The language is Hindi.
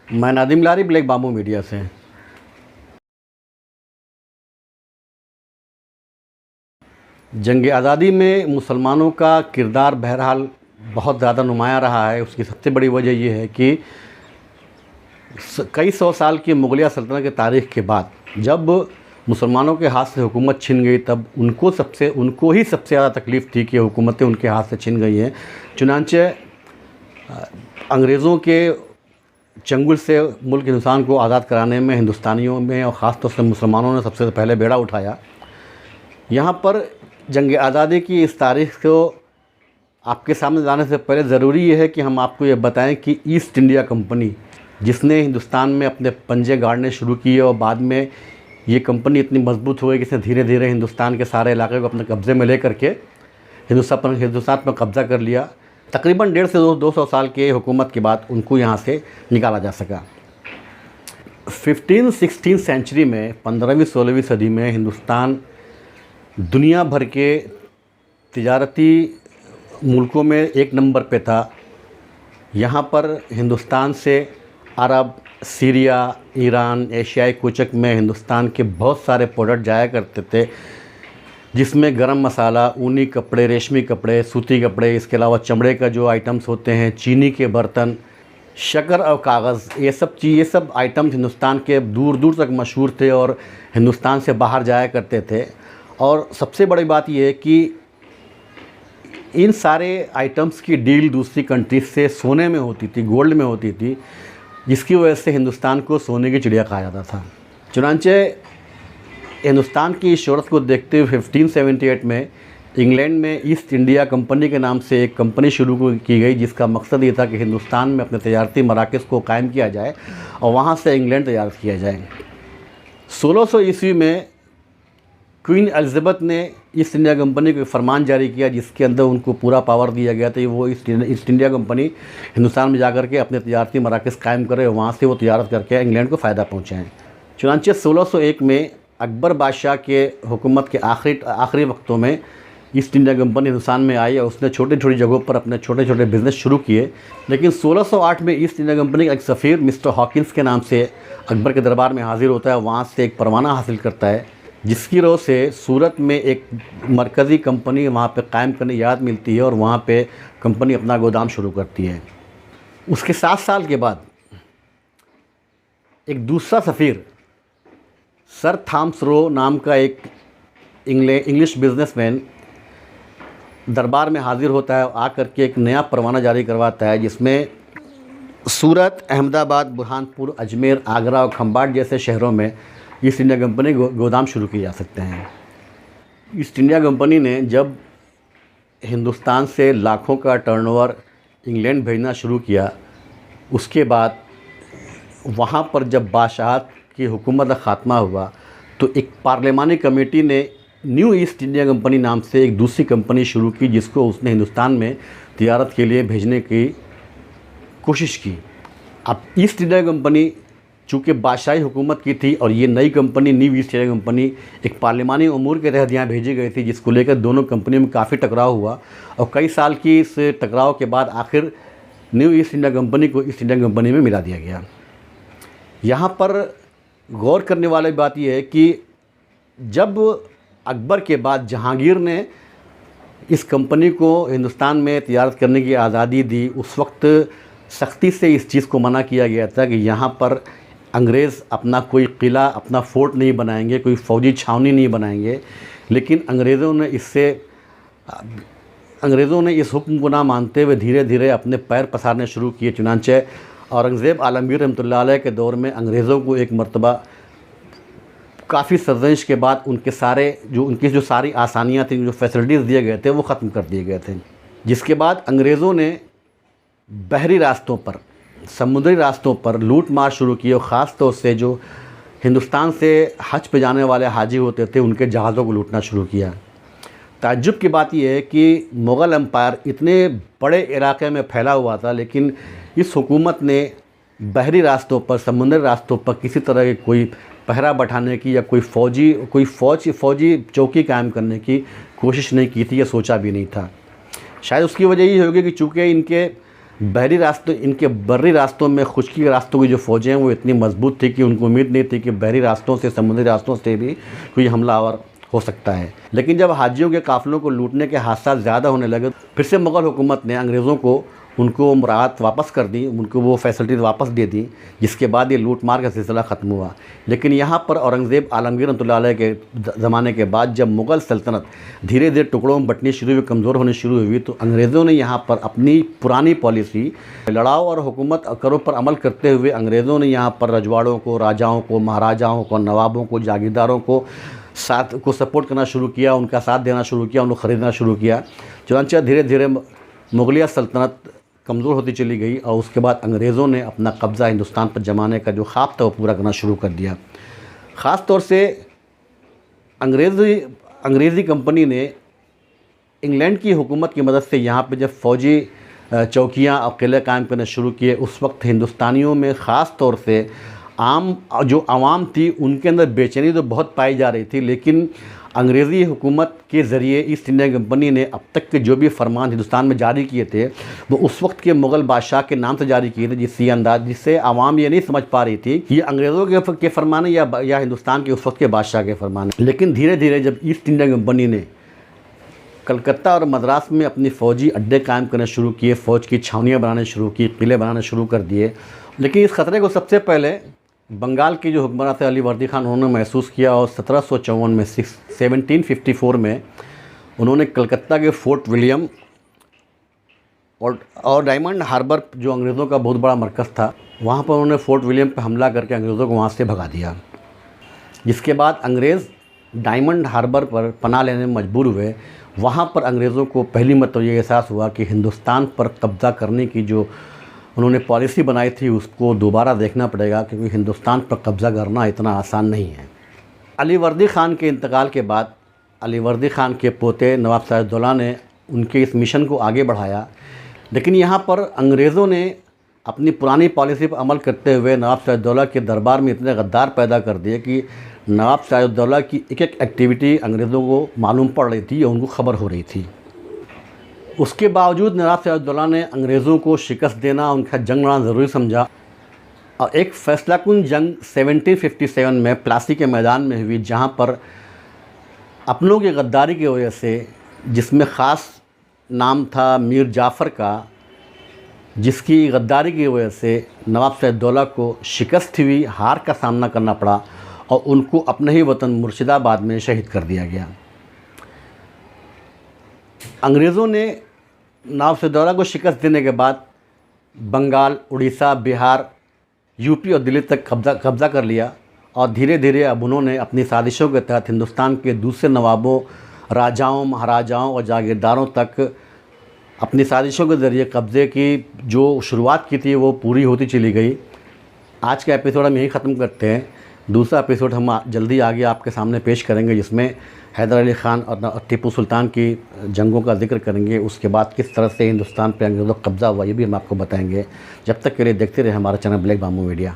मैं नादिम लारी, ब्लैक बाम्बू मीडिया से। जंग आज़ादी में मुसलमानों का किरदार बहरहाल बहुत ज़्यादा नुमायाँ रहा है। उसकी सबसे बड़ी वजह ये है कि कई सौ साल की मुग़लिया सल्तनत की तारीख़ के बाद जब मुसलमानों के हाथ से हुकूमत छिन गई, तब उनको ही सबसे ज़्यादा तकलीफ़ थी कि हुकूमतें उनके हाथ से छिन गई हैं। चुनांचे अंग्रेज़ों के चंगुल से मुल्क हिंदुस्तान को आज़ाद कराने में हिंदुस्तानियों में और ख़ास तौर से मुसलमानों ने सबसे पहले बेड़ा उठाया। यहाँ पर जंग आज़ादी की इस तारीख़ को आपके सामने लाने से पहले ज़रूरी ये है कि हम आपको ये बताएं कि ईस्ट इंडिया कंपनी, जिसने हिंदुस्तान में अपने पंजे गाड़ने शुरू किए और बाद में ये कंपनी इतनी मजबूत हो गई कि इसने धीरे धीरे हिंदुस्तान के सारे इलाके को अपने कब्ज़े में ले करके हिंदुस्तान पर कब्ज़ा कर लिया। तकरीबन 150 से 200 साल के हुकूमत के बाद उनको यहाँ से निकाला जा सका। 15-16 सेंचुरी में 15वीं-16वीं सदी में हिंदुस्तान दुनिया भर के तिजारती मुल्कों में एक नंबर पे था। यहाँ पर हिंदुस्तान से अरब, सीरिया, ईरान, एशियाई कुचक में हिंदुस्तान के बहुत सारे प्रोडक्ट जाया करते थे, जिसमें गरम मसाला, ऊनी कपड़े, रेशमी कपड़े, सूती कपड़े, इसके अलावा चमड़े का जो आइटम्स होते हैं, चीनी के बर्तन, शक्कर और कागज़, ये सब आइटम्स हिंदुस्तान के दूर दूर तक मशहूर थे और हिंदुस्तान से बाहर जाया करते थे। और सबसे बड़ी बात यह है कि इन सारे आइटम्स की डील दूसरी कंट्रीज से सोने में होती थी, गोल्ड में होती थी, जिसकी वजह से हिंदुस्तान को सोने की चिड़िया कहा जाता था। चुनांचे हिंदुस्तान की इस शोहरत को देखते हुए 1578 में इंग्लैंड में ईस्ट इंडिया कंपनी के नाम से एक कंपनी शुरू की गई, जिसका मकसद ये था कि हिंदुस्तान में अपने तजारती मराकज़ को कायम किया जाए और वहाँ से इंग्लैंड तैयार किया जाए। 1600 ईस्वी में क्वीन एलिज़ाबेथ ने ईस्ट इंडिया कंपनी को फरमान जारी किया, जिसके अंदर उनको पूरा पावर दिया गया था। वो ईस्ट इंडिया कंपनी हिंदुस्तान में जाकर के अपने तजारती मराकज़ कायम करे और वहाँ से वो तजारत करके इंग्लैंड को फ़ायदा पहुँचाएँ। चुनांचे 1601 में अकबर बादशाह के हुकूमत के आखिरी वक्तों में ईस्ट इंडिया कंपनी हिंदुस्तान में आई और उसने छोटी छोटी जगहों पर अपने छोटे छोटे बिज़नेस शुरू किए। लेकिन 1608 में ईस्ट इंडिया कंपनी का एक सफ़ीर मिस्टर हॉकिंस के नाम से अकबर के दरबार में हाज़िर होता है, वहाँ से एक परवाना हासिल करता है, जिसकी वजह से सूरत में एक मरकज़ी कंपनी वहाँ पे कायम करने की याद मिलती है और वहाँ पे कंपनी अपना गोदाम शुरू करती है। उसके 7 साल के बाद एक दूसरा सफ़ीर सर थॉमस रो नाम का एक इंग्लिश बिजनेसमैन दरबार में हाज़िर होता है, आकर के एक नया परवाना जारी करवाता है, जिसमें सूरत, अहमदाबाद, बुरहानपुर, अजमेर, आगरा और खंबाट जैसे शहरों में ईस्ट इंडिया कंपनी गोदाम शुरू किए जा सकते हैं। ईस्ट इंडिया कंपनी ने जब हिंदुस्तान से लाखों का टर्नओवर इंग्लैंड भेजना शुरू किया, उसके बाद वहाँ पर जब बादशाहत की हुकूमत का ख़ात्मा हुआ तो एक पार्लिमानी कमेटी ने न्यू ईस्ट इंडिया कंपनी नाम से एक दूसरी कंपनी शुरू की, जिसको उसने हिंदुस्तान में तिजारत के लिए भेजने की कोशिश की। अब ईस्ट इंडिया कंपनी चूँकि बादशाही हुकूमत की थी और ये नई company new east India company एक पार्लिमानी उमूर के तहत यहाँ भेजी गई थी, जिसको लेकर दोनों कंपनियों में काफ़ी टकराव हुआ और कई साल की इस टकराव के बाद आखिर न्यू ईस्ट इंडिया कंपनी को ईस्ट इंडिया कंपनी में मिला दिया गया। यहाँ पर गौर करने वाली बात यह है कि जब अकबर के बाद जहांगीर ने इस कंपनी को हिंदुस्तान में तिजारत करने की आज़ादी दी, उस वक्त सख्ती से इस चीज़ को मना किया गया था कि यहाँ पर अंग्रेज़ अपना कोई किला, अपना फोर्ट नहीं बनाएंगे, कोई फ़ौजी छावनी नहीं बनाएंगे। लेकिन अंग्रेज़ों ने इस हुक्म को ना मानते हुए धीरे धीरे अपने पैर पसारने शुरू किए। चुनांचे औरंगज़ेब आलमगीर रहमतुल्लाह अलैह के दौर में अंग्रेज़ों को एक मरतबा काफ़ी सरजश के बाद उनकी जो सारी आसानियाँ थीं, जो फैसिलिटीज़ दिए गए थे, वो ख़त्म कर दिए गए थे, जिसके बाद अंग्रेज़ों ने बहरी रास्तों पर, समुद्री रास्तों पर लूट मार शुरू की और ख़ास तौर से जो हिंदुस्तान से हज पे जाने वाले हाजी होते थे उनके जहाज़ों को लूटना शुरू किया। ताज्जुब की बात यह है कि मुग़ल एम्पायर इतने बड़े इलाके में फैला हुआ था, लेकिन इस हुकूमत ने बहरी रास्तों पर, समुद्री रास्तों पर किसी तरह के कोई पहरा बैठाने की या कोई फ़ौजी चौकी कायम करने की कोशिश नहीं की थी या सोचा भी नहीं था। शायद उसकी वजह ये होगी कि चूँकि इनके बहरी रास्तों, इनके बर्री रास्तों में खुश्की के रास्तों की जो फ़ौजें हैं वो इतनी मजबूत थी कि उनको उम्मीद नहीं थी कि बहरी रास्तों से, समुद्री रास्तों से भी कोई हमलावर हो सकता है। लेकिन जब हाजियों के काफ़िलों को लूटने के हादसा ज़्यादा होने लगे, फिर से मुग़ल हुकूमत ने अंग्रेज़ों को उनको राहत वापस कर दी, उनको वो फैसिलिटीज़ वापस दे दी, जिसके बाद ये लूट मार का सिलसिला ख़त्म हुआ। लेकिन यहाँ पर औरंगज़ेब आलमगीर रहमतुल्लाह अलैह के ज़माने के बाद जब मुग़ल सल्तनत धीरे धीरे टुकड़ों में बँटनी शुरू हुई, कमज़ोर होनी शुरू हुई, तो अंग्रेज़ों ने यहाँ पर अपनी पुरानी पॉलिसी लड़ाओ और हुकूमत करो पर अमल करते हुए अंग्रेज़ों ने यहाँ पर रजवाड़ों को, राजाओं को, महाराजाओं को, नवाबों को, जागीरदारों को साथ को सपोर्ट करना शुरू किया, उनका साथ देना शुरू किया, उनको ख़रीदना शुरू किया। चुनांचे धीरे धीरे मुग़लिया सल्तनत कमज़ोर होती चली गई और उसके बाद अंग्रेज़ों ने अपना कब्ज़ा हिंदुस्तान पर जमाने का जो ख्वाब था वो पूरा करना शुरू कर दिया। ख़ास तौर से अंग्रेज़ी कंपनी ने इंग्लैंड की हुकूमत की मदद से यहाँ पे जब फ़ौजी चौकियाँ और किले कायम करने शुरू किए, उस वक्त हिंदुस्तानियों में ख़ास तौर से आम जो आवाम थी उनके अंदर बेचैनी तो बहुत पाई जा रही थी। लेकिन अंग्रेज़ी हुकूमत के ज़रिए ईस्ट इंडिया कंपनी ने अब तक के जो भी फरमान हिंदुस्तान में जारी किए थे वो उस वक्त के मुग़ल बादशाह के नाम से जारी किए थे, जिससे आवाम ये नहीं समझ पा रही थी कि ये अंग्रेज़ों के फरमान है या हिंदुस्तान के उस वक्त के बादशाह के फरमान है। लेकिन धीरे धीरे जब ईस्ट इंडिया कंपनी ने कलकत्ता और मद्रास में अपनी फ़ौजी अड्डे कायम करने शुरू किए, फ़ौज की छावनियाँ बनाने शुरू की, किले बनाने शुरू कर दिए, लेकिन इस ख़तरे को सबसे पहले बंगाल के जो हुक्मरान थे अली वर्दी खान, उन्होंने महसूस किया और 1754 में 1754 में उन्होंने कलकत्ता के फोर्ट विलियम और डायमंड हार्बर जो अंग्रेज़ों का बहुत बड़ा मरकज़ था, वहाँ पर उन्होंने फोर्ट विलियम पर हमला करके अंग्रेज़ों को वहाँ से भगा दिया। जिसके बाद अंग्रेज़ डायमंड हार्बर पर पनाह लेने में मजबूर हुए। वहाँ पर अंग्रेज़ों को पहली मरतबा ये एहसास हुआ कि हिंदुस्तान पर कब्ज़ा करने की जो उन्होंने पॉलिसी बनाई थी उसको दोबारा देखना पड़ेगा, क्योंकि हिंदुस्तान पर कब्ज़ा करना इतना आसान नहीं है। अली वर्दी ख़ान के इंतकाल के बाद अली वर्दी ख़ान के पोते नवाब सिराजुद्दौला ने उनके इस मिशन को आगे बढ़ाया। लेकिन यहाँ पर अंग्रेज़ों ने अपनी पुरानी पॉलिसी पर अमल करते हुए नवाब सिराजुद्दौला के दरबार में इतने गद्दार पैदा कर दिए कि नवाब सिराजुद्दौला की एक एक एक्टिविटी अंग्रेज़ों को मालूम पड़ रही थी और उनको ख़बर हो रही थी। उसके बावजूद नवाब सिराजुद्दौला ने अंग्रेज़ों को शिकस्त देना, उनका जंग लड़ना ज़रूरी समझा और एक फैसलाकुन जंग 1757 में प्लासी के मैदान में हुई, जहाँ पर अपनों की गद्दारी की वजह से, जिसमें ख़ास नाम था मीर जाफ़र का, जिसकी गद्दारी की वजह से नवाब सिराजुद्दौला को शिकस्त हुई, हार का सामना करना पड़ा और उनको अपने ही वतन मुर्शिदाबाद में शहीद कर दिया गया। अंग्रेज़ों ने नवाब सिराजुद्दौला को शिकस्त देने के बाद बंगाल, उड़ीसा, बिहार, यूपी और दिल्ली तक कब्ज़ा कर लिया और धीरे धीरे अब उन्होंने अपनी साजिशों के तहत हिंदुस्तान के दूसरे नवाबों, राजाओं, महाराजाओं और जागीरदारों तक अपनी साजिशों के ज़रिए कब्ज़े की जो शुरुआत की थी वो पूरी होती चली गई। आज का एपिसोड हम यहीं ख़त्म करते हैं। दूसरा एपिसोड हम जल्दी आगे आपके सामने पेश करेंगे, जिसमें हैदर अली ख़ान और टीपू सुल्तान की जंगों का जिक्र करेंगे। उसके बाद किस तरह से हिंदुस्तान पर अंग्रेज़ों का कब्ज़ा हुआ ये भी हम आपको बताएंगे। जब तक के लिए देखते रहे हमारा चैनल ब्लैक बाम्बू मीडिया।